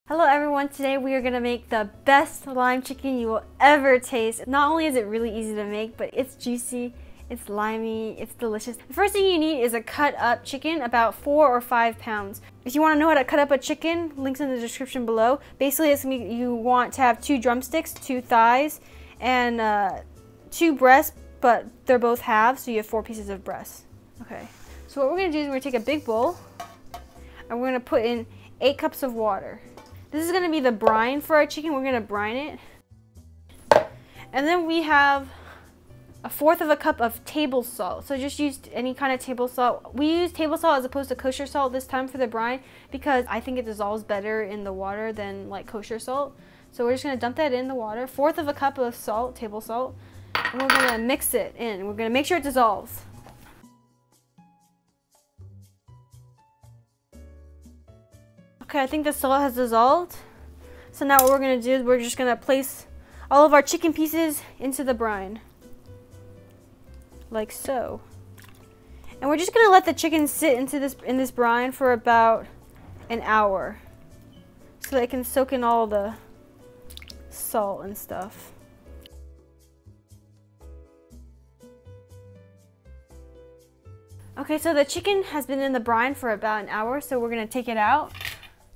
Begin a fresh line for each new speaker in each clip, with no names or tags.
Hello everyone, today we are going to make the best lime chicken you will ever taste. Not only is it really easy to make, but it's juicy, it's limey, it's delicious. The first thing you need is a cut up chicken, about 4 or 5 pounds. If you want to know how to cut up a chicken, links in the description below. Basically, you want to have 2 drumsticks, 2 thighs, and 2 breasts, but they're both halves, so you have 4 pieces of breast. Okay, so what we're going to do is we're going to take a big bowl, and we're going to put in 8 cups of water. This is going to be the brine for our chicken. We're going to brine it. And then we have 1/4 cup of table salt. So just use any kind of table salt. We use table salt as opposed to kosher salt this time for the brine because I think it dissolves better in the water than like kosher salt. So we're just going to dump that in the water. 1/4 cup of salt, table salt. And we're going to mix it in. We're going to make sure it dissolves. Okay, I think the salt has dissolved. So now what we're going to do is we're just going to place all of our chicken pieces into the brine. Like so. And we're just going to let the chicken sit in this brine for about an hour. So that it can soak in all the salt and stuff. Okay, so the chicken has been in the brine for about an hour, so we're going to take it out.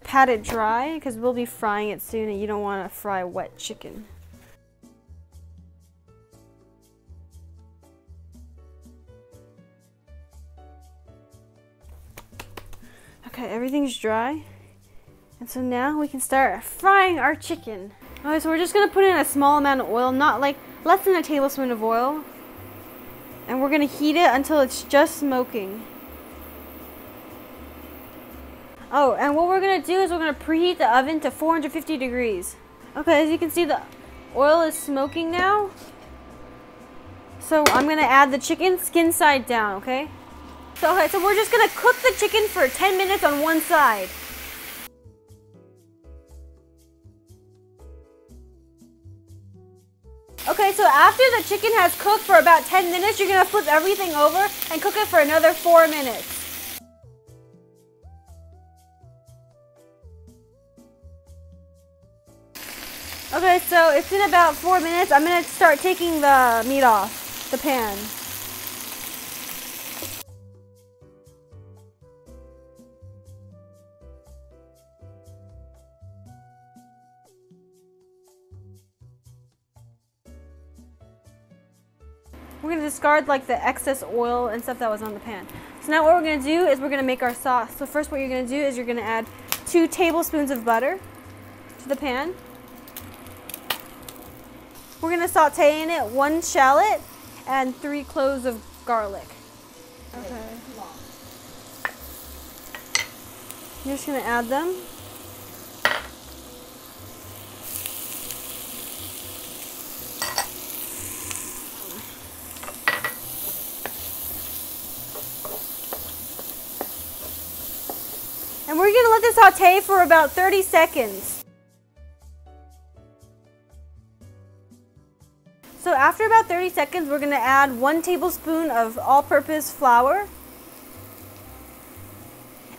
Pat it dry because we'll be frying it soon and you don't want to fry wet chicken. Okay, everything's dry. And so now we can start frying our chicken. Okay, so we're just going to put in a small amount of oil, not like less than a tablespoon of oil. And we're going to heat it until it's just smoking. Oh, and what we're going to do is we're going to preheat the oven to 450 degrees. Okay, as you can see, the oil is smoking now. So I'm going to add the chicken skin side down, okay? So we're just going to cook the chicken for 10 minutes on one side. Okay, so after the chicken has cooked for about 10 minutes, you're going to flip everything over and cook it for another 4 minutes. Okay, so it's been about 4 minutes. I'm going to start taking the meat off the pan. We're going to discard like the excess oil and stuff that was on the pan. So now what we're going to do is we're going to make our sauce. So first what you're going to do is you're going to add 2 tablespoons of butter to the pan. We're going to saute in it 1 shallot and 3 cloves of garlic. Okay. You're just going to add them. And we're going to let this saute for about 30 seconds. So after about 30 seconds, we're going to add 1 tablespoon of all-purpose flour.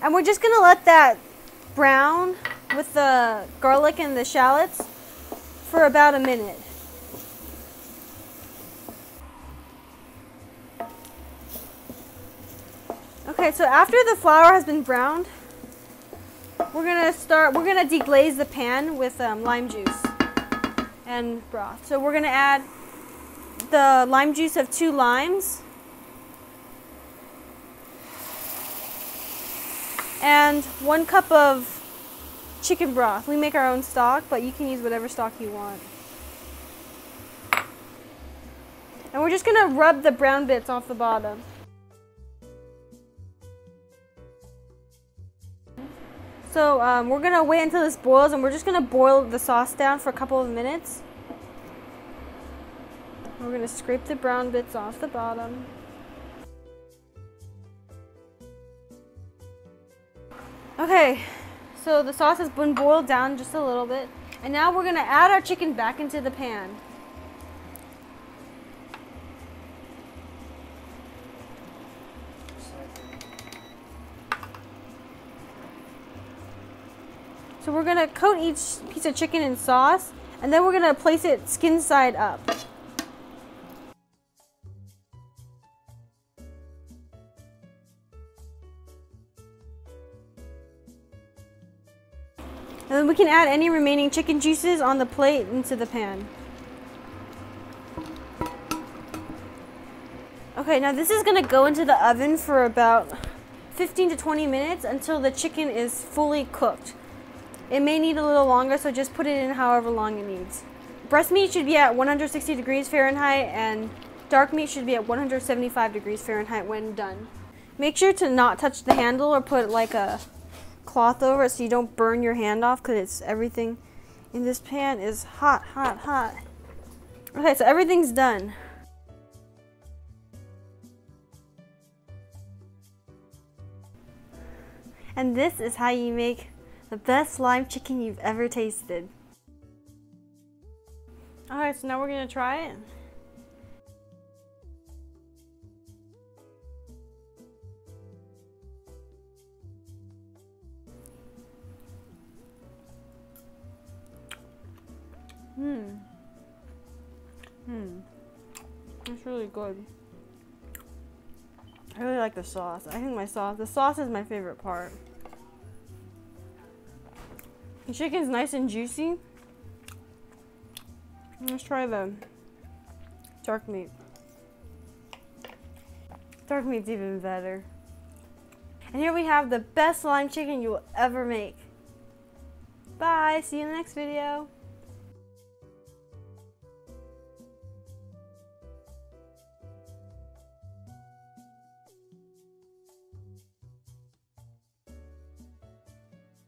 And we're just going to let that brown with the garlic and the shallots for about a minute. Okay, so after the flour has been browned, we're going to deglaze the pan with lime juice and broth. So we're going to add the lime juice of 2 limes and 1 cup of chicken broth. We make our own stock, but you can use whatever stock you want. And we're just going to rub the brown bits off the bottom. So we're going to wait until this boils, and we're just going to boil the sauce down for a couple of minutes. We're going to scrape the brown bits off the bottom. Okay, so the sauce has been boiled down just a little bit. And now we're going to add our chicken back into the pan. So we're gonna coat each piece of chicken in sauce, and then we're gonna place it skin side up. And then we can add any remaining chicken juices on the plate into the pan. Okay, now this is gonna go into the oven for about 15 to 20 minutes until the chicken is fully cooked. It may need a little longer, so just put it in however long it needs. Breast meat should be at 160 degrees Fahrenheit and dark meat should be at 175 degrees Fahrenheit when done. Make sure to not touch the handle or put like a cloth over it so you don't burn your hand off, because everything in this pan is hot, hot, hot. Okay, so everything's done. And this is how you make the best lime chicken you've ever tasted. Alright, so now we're gonna try it. It's really good. I really like the sauce. I think the sauce is my favorite part. The chicken's nice and juicy. Let's try the dark meat. Dark meat's even better. And here we have the best lime chicken you will ever make. Bye, see you in the next video.